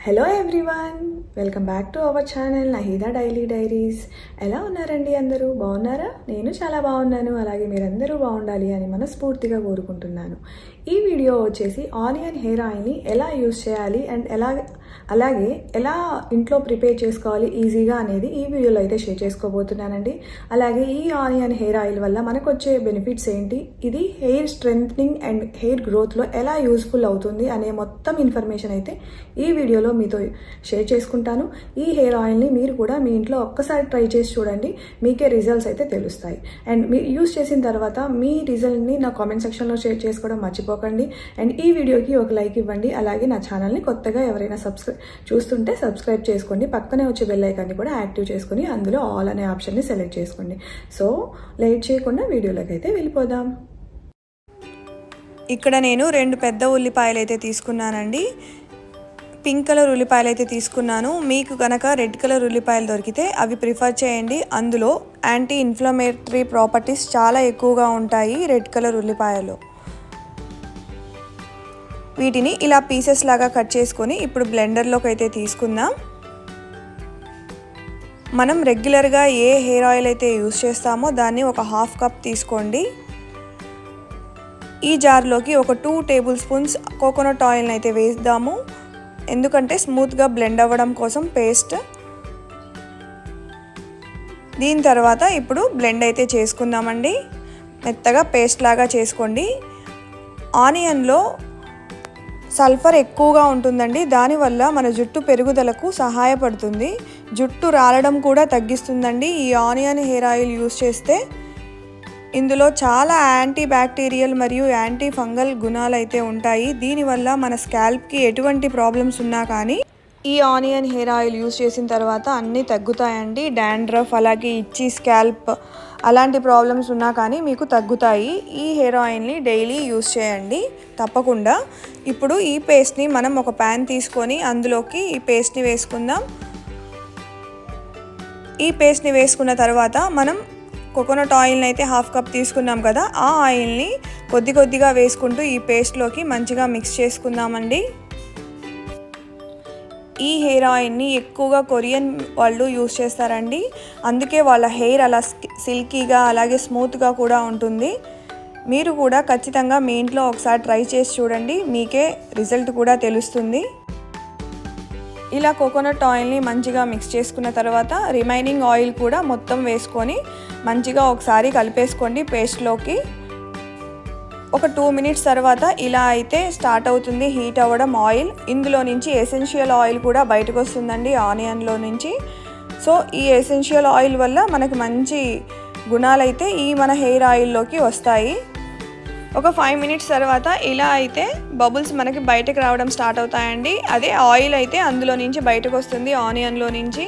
Hello everyone, welcome back to our channel Nahida daily diaries. ఎలా ఉన్నారండి? అందరూ బాగున్నారా? నేను చాలా బాగున్నాను. అలాగే మీరందరూ బాగుండాలి అని మనస్ఫూర్తిగా కోరుకుంటున్నాను. ఈ వీడియో వచ్చేసి ఆనియన్ హెయిర్ ఆయిల్ని ఎలా యూజ్ చేయాలి అండ్ అలాగే ఎలా ఇంట్లో ప్రిపేర్ చేసుకోవాలి ఈజీగా అనేది ఈ వీడియోలో అయితే షేర్ చేసుకోబోతున్నానండి. అలాగే ఈ ఆనియన్ హెయిర్ ఆయిల్ వల్ల మనకు వచ్చే బెనిఫిట్స్ ఏంటి, ఇది హెయిర్ స్ట్రెంథనింగ్ అండ్ హెయిర్ గ్రోత్లో ఎలా యూజ్ఫుల్ అవుతుంది అనే మొత్తం ఇన్ఫర్మేషన్ అయితే ఈ వీడియోలో మీతో షేర్ చేసుకుంటాను. ఈ హెయిర్ ఆయిల్ని మీరు కూడా మీ ఇంట్లో ఒక్కసారి ట్రై చేసి చూడండి, మీకే రిజల్ట్స్ అయితే తెలుస్తాయి. అండ్ మీరు యూజ్ చేసిన తర్వాత మీ రిజల్ట్ని నా కామెంట్ సెక్షన్లో షేర్ చేసుకోవడం మర్చిపోకండి. అండ్ ఈ వీడియోకి ఒక లైక్ ఇవ్వండి. అలాగే నా ఛానల్ని కొత్తగా ఎవరైనా చూస్తుంటే సబ్స్క్రైబ్ చేసుకోండి. పక్కనే వచ్చే బెల్ ఐకాన్ని కూడా యాక్టివ్ చేసుకుని అందులో ఆల్ అనే ఆప్షన్ని సెలెక్ట్ చేసుకోండి. సో లేట్ చేయకుండా వీడియోలోకి అయితే వెళ్ళిపోదాం. ఇక్కడ నేను 2 పెద్ద ఉల్లిపాయలు అయితే తీసుకున్నానండి. పింక్ కలర్ ఉల్లిపాయలు అయితే తీసుకున్నాను. మీకు కనుక రెడ్ కలర్ ఉల్లిపాయలు దొరికితే అవి ప్రిఫర్ చేయండి. అందులో యాంటీ ఇన్ఫ్లమేటరీ ప్రాపర్టీస్ చాలా ఎక్కువగా ఉంటాయి రెడ్ కలర్ ఉల్లిపాయలు. వీటిని ఇలా పీసెస్ లాగా కట్ చేసుకొని ఇప్పుడు బ్లెండర్లోకి అయితే తీసుకుందాం. మనం రెగ్యులర్గా ఏ హెయిర్ ఆయిల్ అయితే యూజ్ చేస్తామో దాన్ని ఒక 1/2 కప్ తీసుకోండి. ఈ జార్లోకి ఒక 2 టేబుల్ స్పూన్స్ కోకోనట్ ఆయిల్ని అయితే వేద్దాము, ఎందుకంటే స్మూత్గా బ్లెండ్ అవ్వడం కోసం పేస్ట్. దీని తర్వాత ఇప్పుడు బ్లెండ్ అయితే చేసుకుందామండి. మెత్తగా పేస్ట్ లాగా చేసుకోండి. ఆనియన్లో సల్ఫర్ ఎక్కువగా ఉంటుందండి, దానివల్ల మన జుట్టు పెరుగుదలకు సహాయపడుతుంది, జుట్టు రాలడం కూడా తగ్గిస్తుందండి ఈ ఆనియన్ హెయిర్ ఆయిల్ యూజ్ చేస్తే. ఇందులో చాలా యాంటీ బ్యాక్టీరియల్ మరియు యాంటీ ఫంగల్ గుణాలు అయితే ఉంటాయి. దీనివల్ల మన స్కాల్ప్కి ఎటువంటి ప్రాబ్లమ్స్ ఉన్నా కానీ ఈ ఆనియన్ హెయిర్ ఆయిల్ యూజ్ చేసిన తర్వాత అన్నీ తగ్గుతాయండి. డాండ్రఫ్ అలాగే ఇచ్చి స్కాల్ప్ అలాంటి ప్రాబ్లమ్స్ ఉన్నా కానీ మీకు తగ్గుతాయి. ఈ హెయిర్ ఆయిల్ని డైలీ యూజ్ చేయండి తప్పకుండా. ఇప్పుడు ఈ పేస్ట్ని మనం ఒక ప్యాన్ తీసుకొని అందులోకి ఈ పేస్ట్ని వేసుకుందాం. ఈ పేస్ట్ని వేసుకున్న తర్వాత మనం కోకోనట్ ఆయిల్ని అయితే 1/2 కప్ తీసుకున్నాం కదా, ఆ ఆయిల్ని కొద్ది కొద్దిగా వేసుకుంటూ ఈ పేస్ట్లోకి మంచిగా మిక్స్ చేసుకుందామండి. ఈ హెయిర్ ఆయిల్ని ఎక్కువగా కొరియన్ వాళ్ళు యూజ్ చేస్తారండి, అందుకే వాళ్ళ హెయిర్ అలా సిల్కీగా అలాగే స్మూత్గా కూడా ఉంటుంది. మీరు కూడా ఖచ్చితంగా మీ ఇంట్లో ఒకసారి ట్రై చేసి చూడండి, మీకే రిజల్ట్ కూడా తెలుస్తుంది. ఇలా కోకోనట్ ఆయిల్ని మంచిగా మిక్స్ చేసుకున్న తర్వాత రిమైనింగ్ ఆయిల్ కూడా మొత్తం వేసుకొని మంచిగా ఒకసారి కలిపేసుకోండి పేస్ట్లోకి. ఒక 2 మినిట్స్ తర్వాత ఇలా అయితే స్టార్ట్ అవుతుంది హీట్ అవ్వడం ఆయిల్. ఇందులో నుంచి ఎసెన్షియల్ ఆయిల్ కూడా బయటకు వస్తుందండి ఆనియన్లో నుంచి. సో ఈ ఎసెన్షియల్ ఆయిల్ వల్ల మనకి మంచి గుణాలు అయితే ఈ మన హెయిర్ ఆయిల్లోకి వస్తాయి. ఒక 5 మినిట్స్ తర్వాత ఇలా అయితే బబుల్స్ మనకి బయటకు రావడం స్టార్ట్ అవుతాయండి. అదే ఆయిల్ అయితే అందులో నుంచి బయటకు వస్తుంది ఆనియన్లో నుంచి.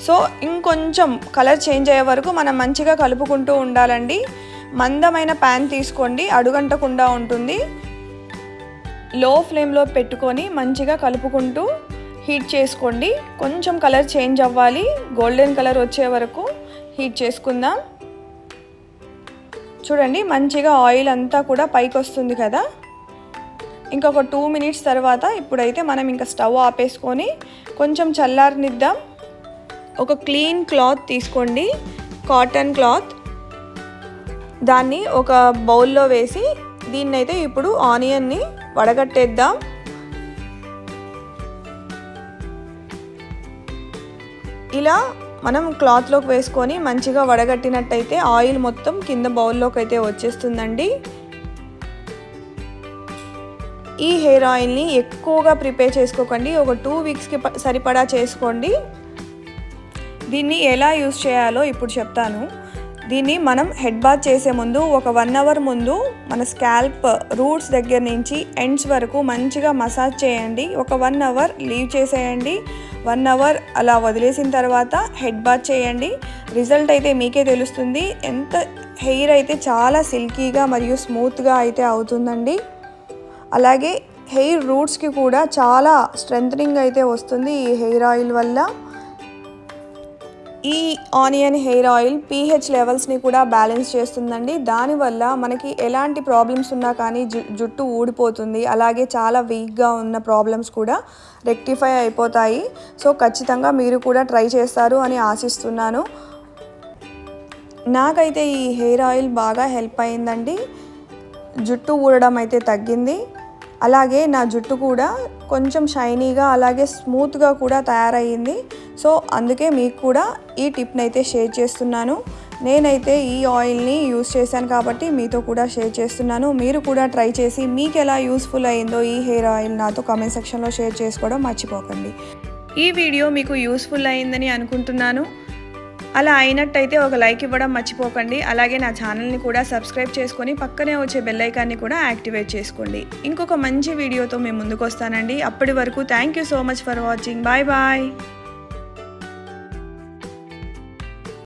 సో ఇంకొంచెం కలర్ చేంజ్ అయ్యే వరకు మనం మంచిగా కలుపుకుంటూ ఉండాలండి. మందమైన ప్యాన్ తీసుకోండి, అడుగంటకుండా ఉంటుంది. లో ఫ్లేమ్లో పెట్టుకొని మంచిగా కలుపుకుంటూ హీట్ చేసుకోండి. కొంచెం కలర్ చేంజ్ అవ్వాలి, గోల్డెన్ కలర్ వచ్చే వరకు హీట్ చేసుకుందాం. చూడండి మంచిగా ఆయిల్ అంతా కూడా పైకి వస్తుంది కదా. ఇంకొక 2 మినిట్స్ తర్వాత ఇప్పుడైతే మనం ఇంకా స్టవ్ ఆపేసుకొని కొంచెం చల్లారనిద్దాం. ఒక క్లీన్ క్లాత్ తీసుకోండి, కాటన్ క్లాత్. దాన్ని ఒక బౌల్లో వేసి దీన్నైతే ఇప్పుడు ఆనియన్ని వడగట్టేద్దాం. ఇలా మనం క్లాత్లోకి వేసుకొని మంచిగా వడగట్టినట్టయితే ఆయిల్ మొత్తం కింద బౌల్లోకి అయితే వచ్చేస్తుందండి. ఈ హెయిర్ ఆయిల్ని ఎక్కువగా ప్రిపేర్ చేసుకోకండి, ఒక 2 వీక్స్కి సరిపడా చేసుకోండి. దీన్ని ఎలా యూజ్ చేయాలో ఇప్పుడు చెప్తాను. దీన్ని మనం హెడ్ బాత్ చేసే ముందు ఒక 1 అవర్ ముందు మన స్కాల్ప్ రూట్స్ దగ్గర నుంచి ఎండ్స్ వరకు మంచిగా మసాజ్ చేయండి. ఒక 1 అవర్ లీవ్ చేసేయండి. 1 అవర్ అలా వదిలేసిన తర్వాత హెడ్ బాత్ చేయండి. రిజల్ట్ అయితే మీకే తెలుస్తుంది. ఎంత హెయిర్ అయితే చాలా సిల్కీగా మరియు స్మూత్గా అయితే అవుతుందండి. అలాగే హెయిర్ రూట్స్కి కూడా చాలా స్ట్రెంథనింగ్ అయితే వస్తుంది ఈ హెయిర్ ఆయిల్ వల్ల. ఈ ఆనియన్ హెయిర్ ఆయిల్ pH లెవెల్స్ని కూడా బ్యాలెన్స్ చేస్తుందండి. దానివల్ల మనకి ఎలాంటి ప్రాబ్లమ్స్ ఉన్నా కానీ జుట్టు ఊడిపోతుంది. అలాగే చాలా వీక్గా ఉన్న ప్రాబ్లమ్స్ కూడా రెక్టిఫై అయిపోతాయి. సో ఖచ్చితంగా మీరు కూడా ట్రై చేస్తారు అని ఆశిస్తున్నాను. నాకైతే ఈ హెయిర్ ఆయిల్ బాగా హెల్ప్ అయిందండి. జుట్టు ఊడడం అయితే తగ్గింది. అలాగే నా జుట్టు కూడా కొంచెం షైనీగా అలాగే స్మూత్గా కూడా తయారయ్యింది. సో అందుకే మీకు కూడా ఈ టిప్ని అయితే షేర్ చేస్తున్నాను. నేనైతే ఈ ఆయిల్ని యూస్ చేశాను కాబట్టి మీతో కూడా షేర్ చేస్తున్నాను. మీరు కూడా ట్రై చేసి మీకు ఎలా యూస్ఫుల్ అయ్యిందో ఈ హెయిర్ ఆయిల్ నాతో కామెంట్ సెక్షన్లో షేర్ చేసుకోవడం మర్చిపోకండి. ఈ వీడియో మీకు యూస్ఫుల్ అయ్యిందని అనుకుంటున్నాను. అలా అయినట్టయితే ఒక లైక్ ఇవ్వడం మర్చిపోకండి. అలాగే నా ఛానల్ని కూడా సబ్స్క్రైబ్ చేసుకొని పక్కనే వచ్చే బెల్ ఐకాన్ని కూడా యాక్టివేట్ చేసుకోండి. ఇంకొక మంచి వీడియోతో మేము ముందుకు వస్తానండి. అప్పటి వరకు thank you so much for watching. Bye bye.